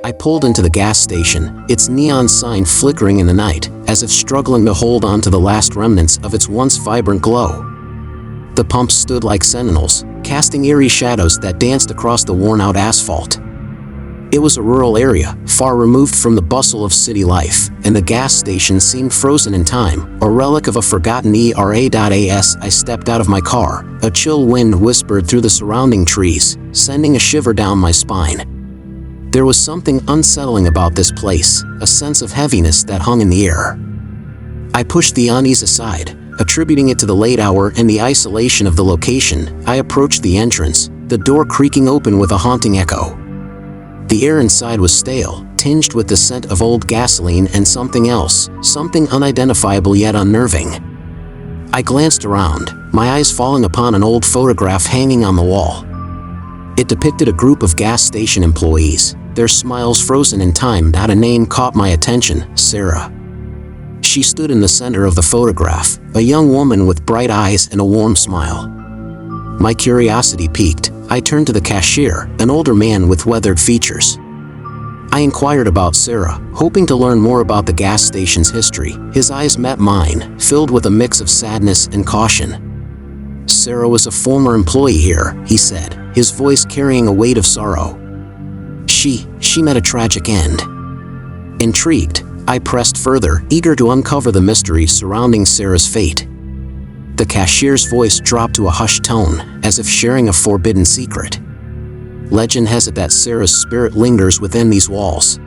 I pulled into the gas station, its neon sign flickering in the night, as if struggling to hold on to the last remnants of its once vibrant glow. The pumps stood like sentinels, casting eerie shadows that danced across the worn-out asphalt. It was a rural area, far removed from the bustle of city life, and the gas station seemed frozen in time, a relic of a forgotten era. As I stepped out of my car, a chill wind whispered through the surrounding trees, sending a shiver down my spine. There was something unsettling about this place, a sense of heaviness that hung in the air. I pushed the unease aside, attributing it to the late hour and the isolation of the location. I approached the entrance, the door creaking open with a haunting echo. The air inside was stale, tinged with the scent of old gasoline and something else, something unidentifiable yet unnerving. I glanced around, my eyes falling upon an old photograph hanging on the wall. It depicted a group of gas station employees, their smiles frozen in time. Not a name caught my attention: Sarah. She stood in the center of the photograph, a young woman with bright eyes and a warm smile. My curiosity piqued. I turned to the cashier, an older man with weathered features. I inquired about Sarah, hoping to learn more about the gas station's history. His eyes met mine, filled with a mix of sadness and caution. Sarah was a former employee here, he said, his voice carrying a weight of sorrow. She met a tragic end. Intrigued, I pressed further, eager to uncover the mystery surrounding Sarah's fate. The cashier's voice dropped to a hushed tone, as if sharing a forbidden secret. Legend has it that Sarah's spirit lingers within these walls.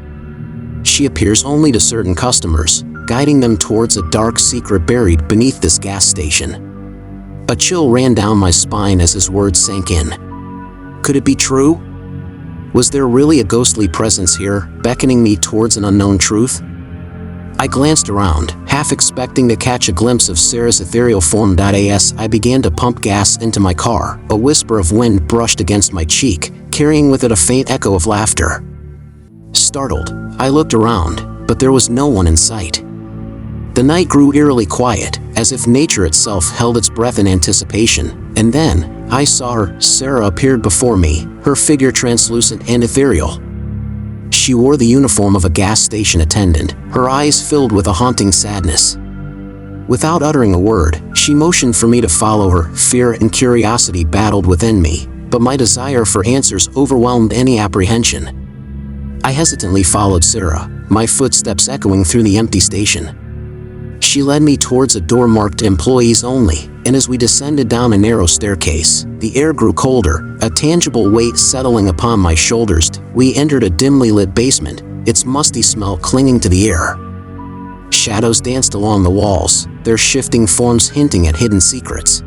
She appears only to certain customers, guiding them towards a dark secret buried beneath this gas station. A chill ran down my spine as his words sank in. Could it be true? Was there really a ghostly presence here, beckoning me towards an unknown truth? I glanced around, half expecting to catch a glimpse of Sarah's ethereal form. As I began to pump gas into my car, a whisper of wind brushed against my cheek, carrying with it a faint echo of laughter. Startled, I looked around, but there was no one in sight. The night grew eerily quiet, as if nature itself held its breath in anticipation, and then, I saw her. Sarah appeared before me, her figure translucent and ethereal. She wore the uniform of a gas station attendant, her eyes filled with a haunting sadness. Without uttering a word, she motioned for me to follow her. Fear and curiosity battled within me, but my desire for answers overwhelmed any apprehension. I hesitantly followed Sarah, my footsteps echoing through the empty station. She led me towards a door marked "Employees Only," and as we descended down a narrow staircase, the air grew colder, a tangible weight settling upon my shoulders. We entered a dimly lit basement, its musty smell clinging to the air. Shadows danced along the walls, their shifting forms hinting at hidden secrets.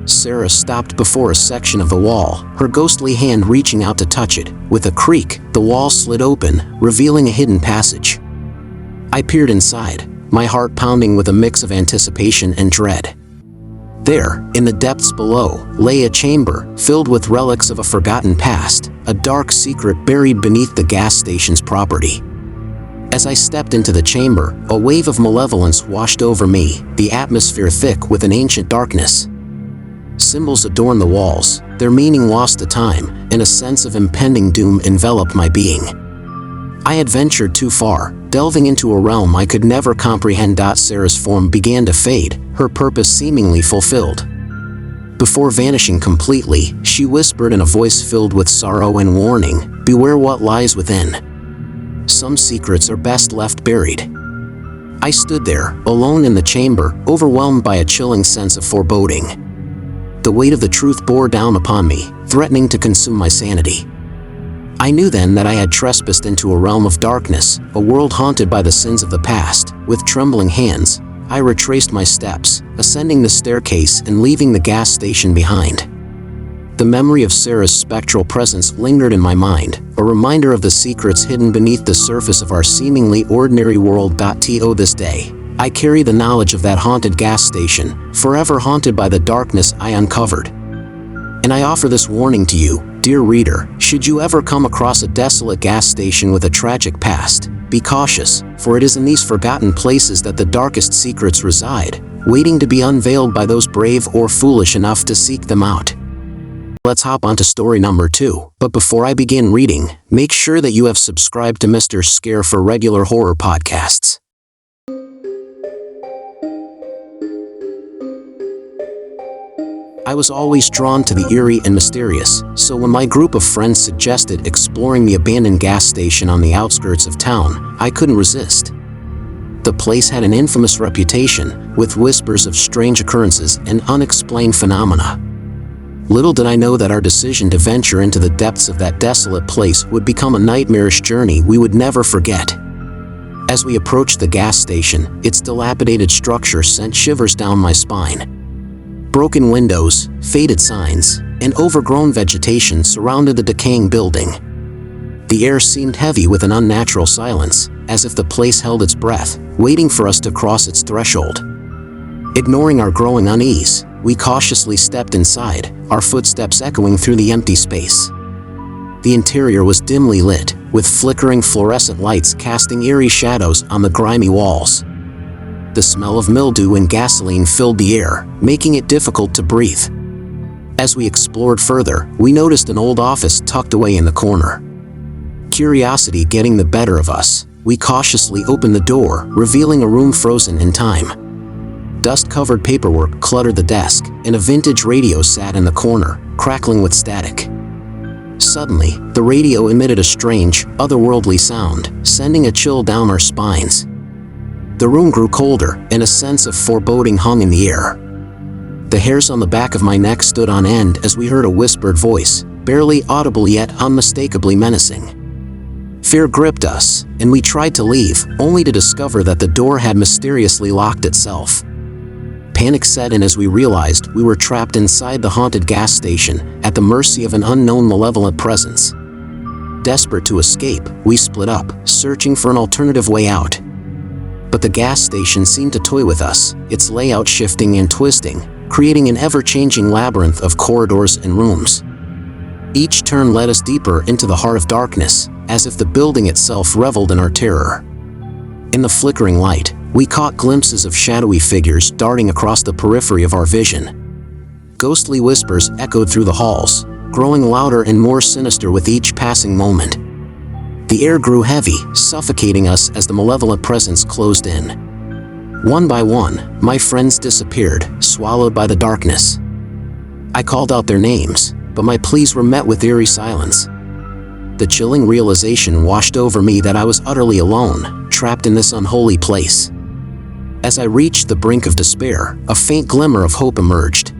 Sarah stopped before a section of the wall, her ghostly hand reaching out to touch it. With a creak, the wall slid open, revealing a hidden passage. I peered inside, my heart pounding with a mix of anticipation and dread. There, in the depths below, lay a chamber filled with relics of a forgotten past, a dark secret buried beneath the gas station's property. As I stepped into the chamber, a wave of malevolence washed over me, the atmosphere thick with an ancient darkness. Symbols adorned the walls, their meaning lost to time, and a sense of impending doom enveloped my being. I had ventured too far, delving into a realm I could never comprehend. Sarah's form began to fade, her purpose seemingly fulfilled. Before vanishing completely, she whispered in a voice filled with sorrow and warning, "Beware what lies within. Some secrets are best left buried." I stood there, alone in the chamber, overwhelmed by a chilling sense of foreboding. The weight of the truth bore down upon me, threatening to consume my sanity. I knew then that I had trespassed into a realm of darkness, a world haunted by the sins of the past. With trembling hands, I retraced my steps, ascending the staircase and leaving the gas station behind. The memory of Sarah's spectral presence lingered in my mind, a reminder of the secrets hidden beneath the surface of our seemingly ordinary world. To this day, I carry the knowledge of that haunted gas station, forever haunted by the darkness I uncovered. And I offer this warning to you, dear reader, should you ever come across a desolate gas station with a tragic past, be cautious, for it is in these forgotten places that the darkest secrets reside, waiting to be unveiled by those brave or foolish enough to seek them out. Let's hop onto story number 2. But before I begin reading, make sure that you have subscribed to Mr. Scare for regular horror podcasts. I was always drawn to the eerie and mysterious, so when my group of friends suggested exploring the abandoned gas station on the outskirts of town, I couldn't resist. The place had an infamous reputation, with whispers of strange occurrences and unexplained phenomena. Little did I know that our decision to venture into the depths of that desolate place would become a nightmarish journey we would never forget. As we approached the gas station, its dilapidated structure sent shivers down my spine. Broken windows, faded signs, and overgrown vegetation surrounded the decaying building. The air seemed heavy with an unnatural silence, as if the place held its breath, waiting for us to cross its threshold. Ignoring our growing unease, we cautiously stepped inside, our footsteps echoing through the empty space. The interior was dimly lit, with flickering fluorescent lights casting eerie shadows on the grimy walls. The smell of mildew and gasoline filled the air, making it difficult to breathe. As we explored further, we noticed an old office tucked away in the corner. Curiosity getting the better of us, we cautiously opened the door, revealing a room frozen in time. Dust-covered paperwork cluttered the desk, and a vintage radio sat in the corner, crackling with static. Suddenly, the radio emitted a strange, otherworldly sound, sending a chill down our spines. The room grew colder, and a sense of foreboding hung in the air. The hairs on the back of my neck stood on end as we heard a whispered voice, barely audible yet unmistakably menacing. Fear gripped us, and we tried to leave, only to discover that the door had mysteriously locked itself. Panic set in as we realized we were trapped inside the haunted gas station, at the mercy of an unknown malevolent presence. Desperate to escape, we split up, searching for an alternative way out. But the gas station seemed to toy with us, its layout shifting and twisting, creating an ever-changing labyrinth of corridors and rooms. Each turn led us deeper into the heart of darkness, as if the building itself reveled in our terror. In the flickering light, we caught glimpses of shadowy figures darting across the periphery of our vision. Ghostly whispers echoed through the halls, growing louder and more sinister with each passing moment. The air grew heavy, suffocating us as the malevolent presence closed in. One by one, my friends disappeared, swallowed by the darkness. I called out their names, but my pleas were met with eerie silence. The chilling realization washed over me that I was utterly alone, trapped in this unholy place. As I reached the brink of despair, a faint glimmer of hope emerged.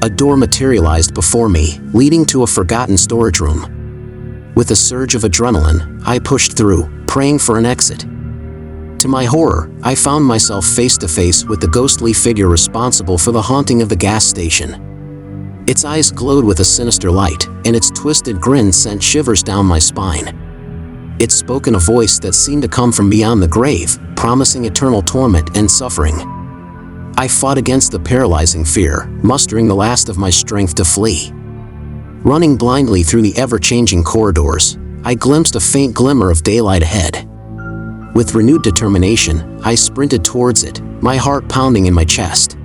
A door materialized before me, leading to a forgotten storage room. With a surge of adrenaline, I pushed through, praying for an exit. To my horror, I found myself face to face with the ghostly figure responsible for the haunting of the gas station. Its eyes glowed with a sinister light, and its twisted grin sent shivers down my spine. It spoke in a voice that seemed to come from beyond the grave, promising eternal torment and suffering. I fought against the paralyzing fear, mustering the last of my strength to flee. Running blindly through the ever-changing corridors, I glimpsed a faint glimmer of daylight ahead. With renewed determination, I sprinted towards it, my heart pounding in my chest.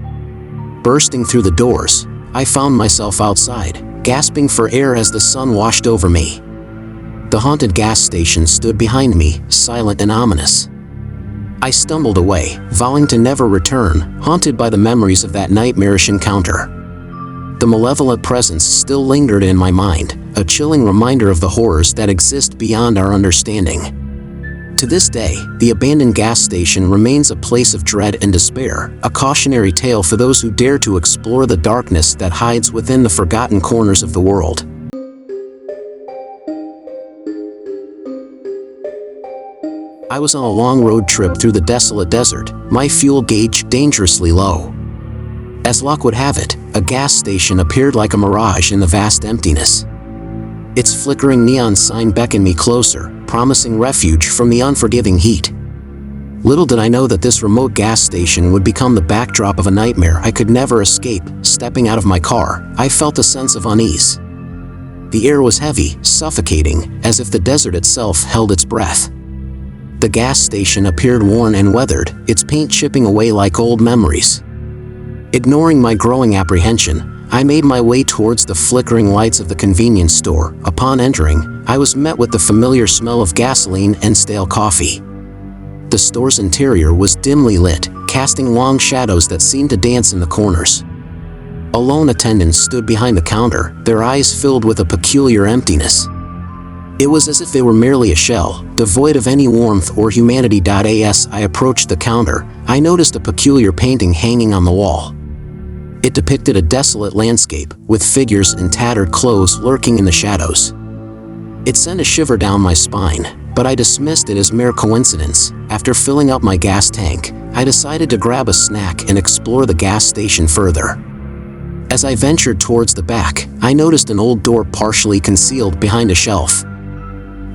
Bursting through the doors, I found myself outside, gasping for air as the sun washed over me. The haunted gas station stood behind me, silent and ominous. I stumbled away, vowing to never return, haunted by the memories of that nightmarish encounter. The malevolent presence still lingered in my mind, a chilling reminder of the horrors that exist beyond our understanding. To this day, the abandoned gas station remains a place of dread and despair, a cautionary tale for those who dare to explore the darkness that hides within the forgotten corners of the world. I was on a long road trip through the desolate desert, my fuel gauge dangerously low. As luck would have it, a gas station appeared like a mirage in the vast emptiness. Its flickering neon sign beckoned me closer, promising refuge from the unforgiving heat. Little did I know that this remote gas station would become the backdrop of a nightmare I could never escape. Stepping out of my car, I felt a sense of unease. The air was heavy, suffocating, as if the desert itself held its breath. The gas station appeared worn and weathered, its paint chipping away like old memories. Ignoring my growing apprehension, I made my way towards the flickering lights of the convenience store. Upon entering, I was met with the familiar smell of gasoline and stale coffee. The store's interior was dimly lit, casting long shadows that seemed to dance in the corners. A lone attendant stood behind the counter, their eyes filled with a peculiar emptiness. It was as if they were merely a shell, devoid of any warmth or humanity. As I approached the counter, I noticed a peculiar painting hanging on the wall. It depicted a desolate landscape, with figures in tattered clothes lurking in the shadows. It sent a shiver down my spine, but I dismissed it as mere coincidence. After filling up my gas tank, I decided to grab a snack and explore the gas station further. As I ventured towards the back, I noticed an old door partially concealed behind a shelf.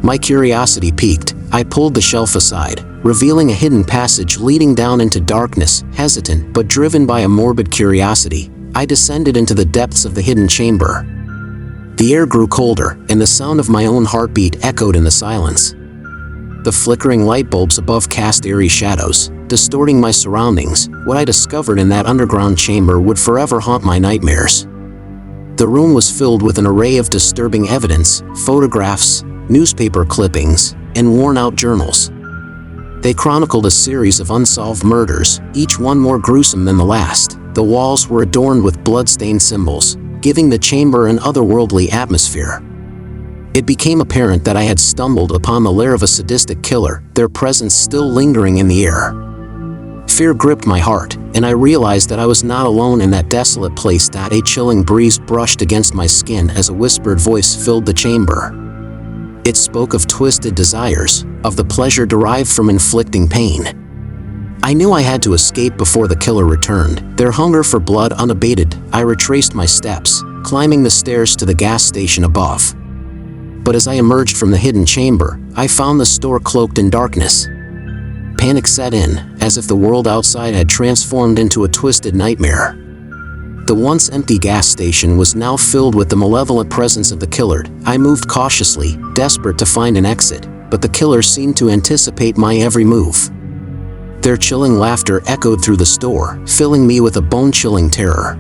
My curiosity piqued. I pulled the shelf aside, revealing a hidden passage leading down into darkness. Hesitant but driven by a morbid curiosity, I descended into the depths of the hidden chamber. The air grew colder, and the sound of my own heartbeat echoed in the silence. The flickering light bulbs above cast eerie shadows, distorting my surroundings. What I discovered in that underground chamber would forever haunt my nightmares. The room was filled with an array of disturbing evidence, photographs, newspaper clippings, and worn-out journals. They chronicled a series of unsolved murders, each one more gruesome than the last. The walls were adorned with blood-stained symbols, giving the chamber an otherworldly atmosphere. It became apparent that I had stumbled upon the lair of a sadistic killer, their presence still lingering in the air. Fear gripped my heart, and I realized that I was not alone in that desolate place. A chilling breeze brushed against my skin as a whispered voice filled the chamber. It spoke of twisted desires, of the pleasure derived from inflicting pain. I knew I had to escape before the killer returned, their hunger for blood unabated. I retraced my steps, climbing the stairs to the gas station above. But as I emerged from the hidden chamber, I found the store cloaked in darkness. Panic set in, as if the world outside had transformed into a twisted nightmare. The once empty gas station was now filled with the malevolent presence of the killer. I moved cautiously, desperate to find an exit, but the killer seemed to anticipate my every move. Their chilling laughter echoed through the store, filling me with a bone-chilling terror.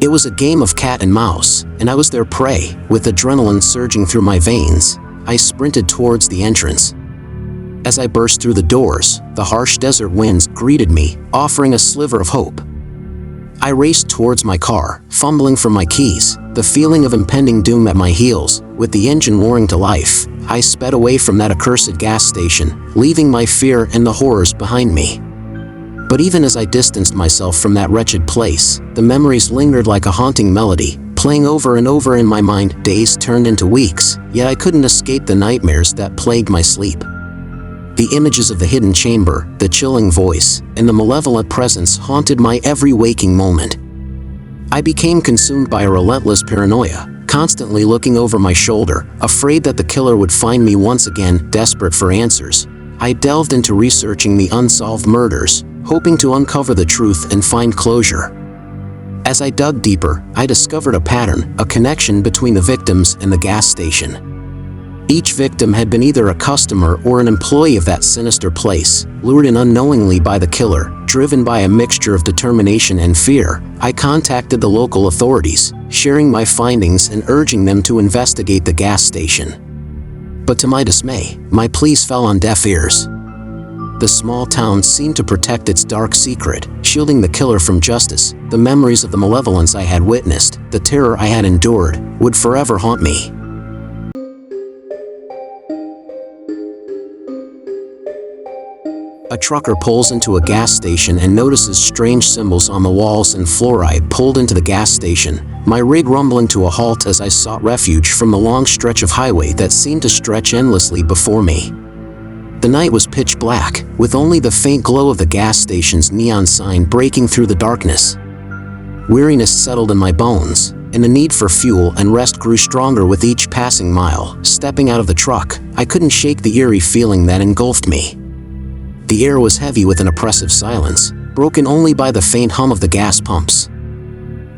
It was a game of cat and mouse, and I was their prey. With adrenaline surging through my veins, I sprinted towards the entrance. As I burst through the doors, the harsh desert winds greeted me, offering a sliver of hope. I raced towards my car, fumbling for my keys, the feeling of impending doom at my heels. With the engine roaring to life, I sped away from that accursed gas station, leaving my fear and the horrors behind me. But even as I distanced myself from that wretched place, the memories lingered like a haunting melody, playing over and over in my mind. Days turned into weeks, yet I couldn't escape the nightmares that plagued my sleep. The images of the hidden chamber, the chilling voice, and the malevolent presence haunted my every waking moment. I became consumed by a relentless paranoia, constantly looking over my shoulder, afraid that the killer would find me once again. Desperate for answers, I delved into researching the unsolved murders, hoping to uncover the truth and find closure. As I dug deeper, I discovered a pattern, a connection between the victims and the gas station. Each victim had been either a customer or an employee of that sinister place, lured in unknowingly by the killer. Driven by a mixture of determination and fear, I contacted the local authorities, sharing my findings and urging them to investigate the gas station. But to my dismay, my pleas fell on deaf ears. The small town seemed to protect its dark secret, shielding the killer from justice. The memories of the malevolence I had witnessed, the terror I had endured, would forever haunt me. A trucker pulls into a gas station and notices strange symbols on the walls and floor. I pulled into the gas station, my rig rumbling to a halt as I sought refuge from the long stretch of highway that seemed to stretch endlessly before me. The night was pitch black, with only the faint glow of the gas station's neon sign breaking through the darkness. Weariness settled in my bones, and the need for fuel and rest grew stronger with each passing mile. Stepping out of the truck, I couldn't shake the eerie feeling that engulfed me. The air was heavy with an oppressive silence, broken only by the faint hum of the gas pumps.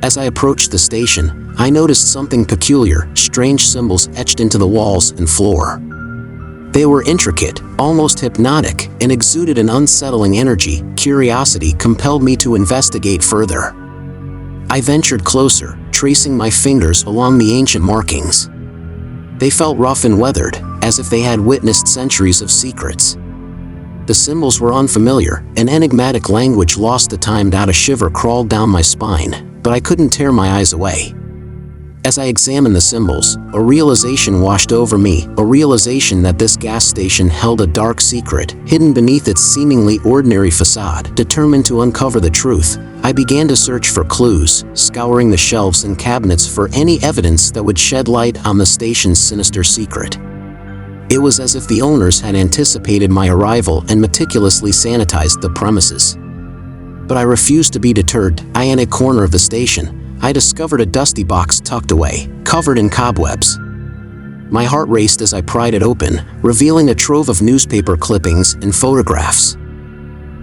As I approached the station, I noticed something peculiar, strange symbols etched into the walls and floor. They were intricate, almost hypnotic, and exuded an unsettling energy. Curiosity compelled me to investigate further. I ventured closer, tracing my fingers along the ancient markings. They felt rough and weathered, as if they had witnessed centuries of secrets. The symbols were unfamiliar, an enigmatic language lost at times. A shiver crawled down my spine, but I couldn't tear my eyes away. As I examined the symbols, a realization washed over me, a realization that this gas station held a dark secret, hidden beneath its seemingly ordinary facade. Determined to uncover the truth, I began to search for clues, scouring the shelves and cabinets for any evidence that would shed light on the station's sinister secret. It was as if the owners had anticipated my arrival and meticulously sanitized the premises. But I refused to be deterred. In a corner of the station, I discovered a dusty box tucked away, covered in cobwebs. My heart raced as I pried it open, revealing a trove of newspaper clippings and photographs.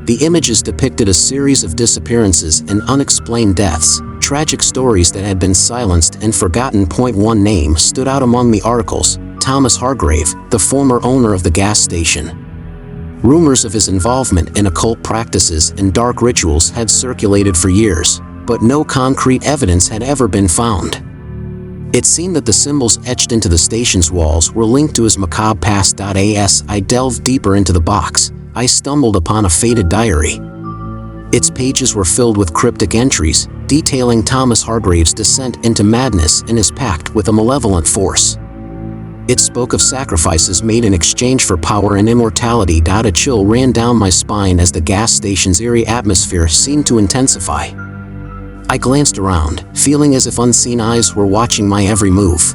The images depicted a series of disappearances and unexplained deaths, tragic stories that had been silenced and forgotten. One name stood out among the articles: Thomas Hargrave, the former owner of the gas station. Rumors of his involvement in occult practices and dark rituals had circulated for years, but no concrete evidence had ever been found. It seemed that the symbols etched into the station's walls were linked to his macabre past. As I delved deeper into the box, I stumbled upon a faded diary. Its pages were filled with cryptic entries, detailing Thomas Hargrave's descent into madness and his pact with a malevolent force. It spoke of sacrifices made in exchange for power and immortality. A chill ran down my spine as the gas station's eerie atmosphere seemed to intensify. I glanced around, feeling as if unseen eyes were watching my every move.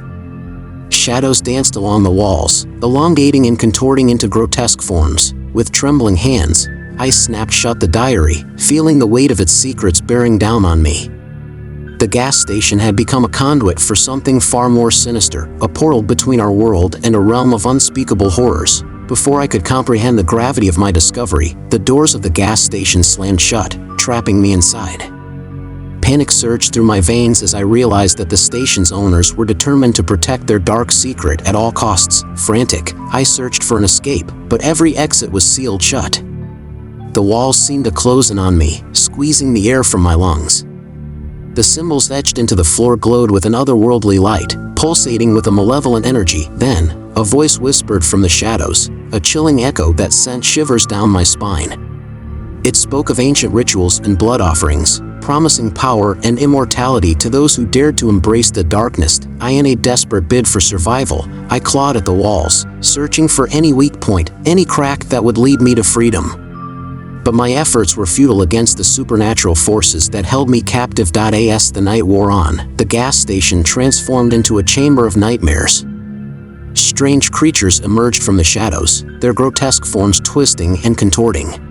Shadows danced along the walls, elongating and contorting into grotesque forms. With trembling hands, I snapped shut the diary, feeling the weight of its secrets bearing down on me. The gas station had become a conduit for something far more sinister, a portal between our world and a realm of unspeakable horrors. Before I could comprehend the gravity of my discovery, the doors of the gas station slammed shut, trapping me inside. Panic surged through my veins as I realized that the station's owners were determined to protect their dark secret at all costs. Frantic, I searched for an escape, but every exit was sealed shut. The walls seemed to close in on me, squeezing the air from my lungs. The symbols etched into the floor glowed with an otherworldly light, pulsating with a malevolent energy. Then, a voice whispered from the shadows, a chilling echo that sent shivers down my spine. It spoke of ancient rituals and blood offerings, promising power and immortality to those who dared to embrace the darkness. In a desperate bid for survival, I clawed at the walls, searching for any weak point, any crack that would lead me to freedom. But my efforts were futile against the supernatural forces that held me captive. As the night wore on, the gas station transformed into a chamber of nightmares. Strange creatures emerged from the shadows, their grotesque forms twisting and contorting.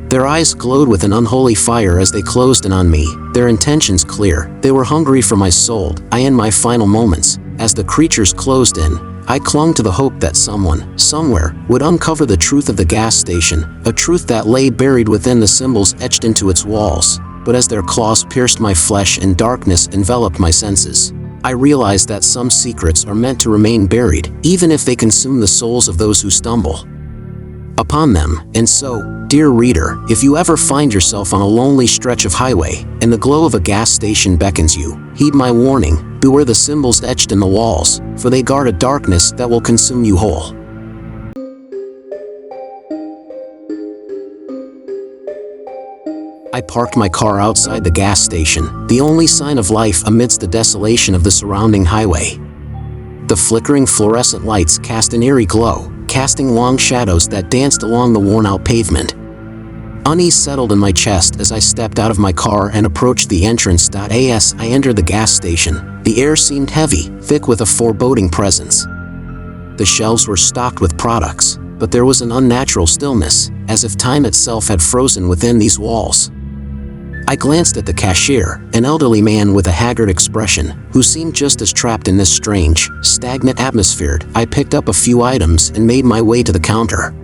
Their eyes glowed with an unholy fire as they closed in on me, their intentions clear. They were hungry for my soul. In my final moments, as the creatures closed in, I clung to the hope that someone, somewhere, would uncover the truth of the gas station, a truth that lay buried within the symbols etched into its walls. But as their claws pierced my flesh and darkness enveloped my senses, I realized that some secrets are meant to remain buried, even if they consume the souls of those who stumble upon them. And so, dear reader, if you ever find yourself on a lonely stretch of highway, and the glow of a gas station beckons you, heed my warning: beware the symbols etched in the walls, for they guard a darkness that will consume you whole. I parked my car outside the gas station, the only sign of life amidst the desolation of the surrounding highway. The flickering fluorescent lights cast an eerie glow, casting long shadows that danced along the worn-out pavement. Unease settled in my chest as I stepped out of my car and approached the entrance. As I entered the gas station, the air seemed heavy, thick with a foreboding presence. The shelves were stocked with products, but there was an unnatural stillness, as if time itself had frozen within these walls. I glanced at the cashier, an elderly man with a haggard expression, who seemed just as trapped in this strange, stagnant atmosphere. I picked up a few items and made my way to the counter.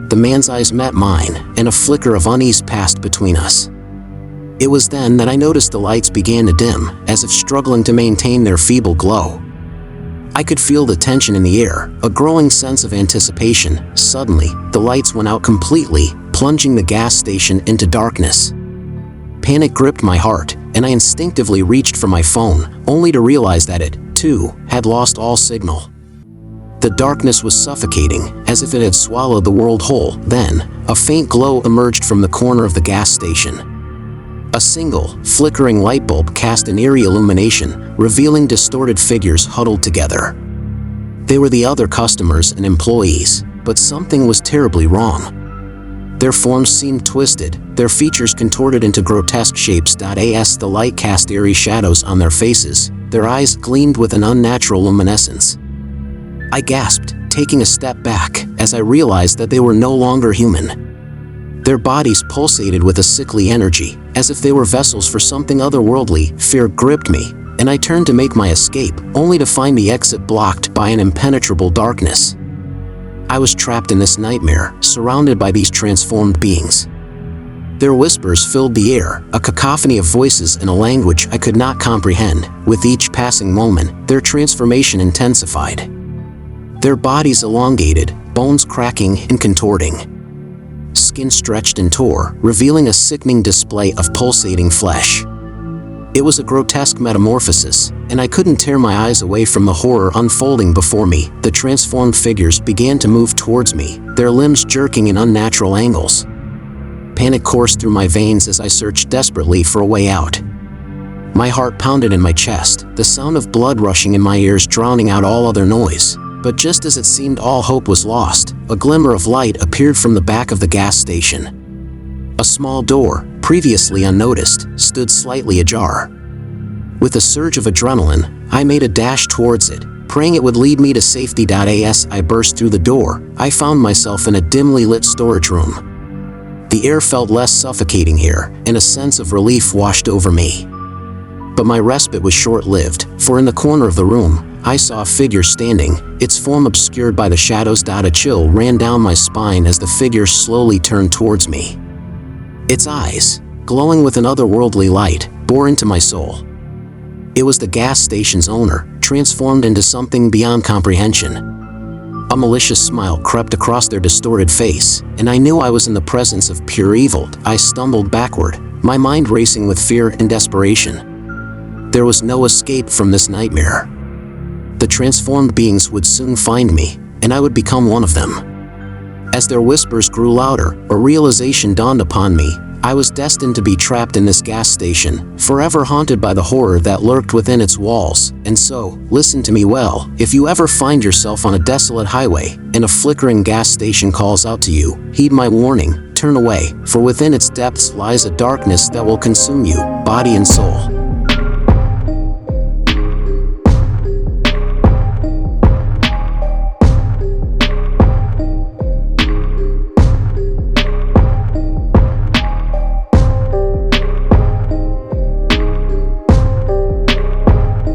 The man's eyes met mine, and a flicker of unease passed between us. It was then that I noticed the lights began to dim, as if struggling to maintain their feeble glow. I could feel the tension in the air, a growing sense of anticipation. Suddenly, the lights went out completely, plunging the gas station into darkness. Panic gripped my heart, and I instinctively reached for my phone, only to realize that it, too, had lost all signal. The darkness was suffocating, as if it had swallowed the world whole. Then, a faint glow emerged from the corner of the gas station. A single, flickering light bulb cast an eerie illumination, revealing distorted figures huddled together. They were the other customers and employees, but something was terribly wrong. Their forms seemed twisted, their features contorted into grotesque shapes. As the light cast eerie shadows on their faces, their eyes gleamed with an unnatural luminescence. I gasped, taking a step back, as I realized that they were no longer human. Their bodies pulsated with a sickly energy, as if they were vessels for something otherworldly. Fear gripped me, and I turned to make my escape, only to find the exit blocked by an impenetrable darkness. I was trapped in this nightmare, surrounded by these transformed beings. Their whispers filled the air, a cacophony of voices in a language I could not comprehend. With each passing moment, their transformation intensified. Their bodies elongated, bones cracking and contorting. Skin stretched and tore, revealing a sickening display of pulsating flesh. It was a grotesque metamorphosis, and I couldn't tear my eyes away from the horror unfolding before me. The transformed figures began to move towards me, their limbs jerking in unnatural angles. Panic coursed through my veins as I searched desperately for a way out. My heart pounded in my chest, the sound of blood rushing in my ears drowning out all other noise. But just as it seemed all hope was lost, a glimmer of light appeared from the back of the gas station. A small door, previously unnoticed, stood slightly ajar. With a surge of adrenaline, I made a dash towards it, praying it would lead me to safety. As I burst through the door, I found myself in a dimly lit storage room. The air felt less suffocating here, and a sense of relief washed over me. But my respite was short-lived, for in the corner of the room, I saw a figure standing, its form obscured by the shadows. A chill ran down my spine as the figure slowly turned towards me. Its eyes, glowing with an otherworldly light, bore into my soul. It was the gas station's owner, transformed into something beyond comprehension. A malicious smile crept across their distorted face, and I knew I was in the presence of pure evil. I stumbled backward, my mind racing with fear and desperation. There was no escape from this nightmare. The transformed beings would soon find me, and I would become one of them. As their whispers grew louder, a realization dawned upon me. I was destined to be trapped in this gas station, forever haunted by the horror that lurked within its walls. And so, listen to me well, if you ever find yourself on a desolate highway, and a flickering gas station calls out to you, heed my warning, turn away, for within its depths lies a darkness that will consume you, body and soul.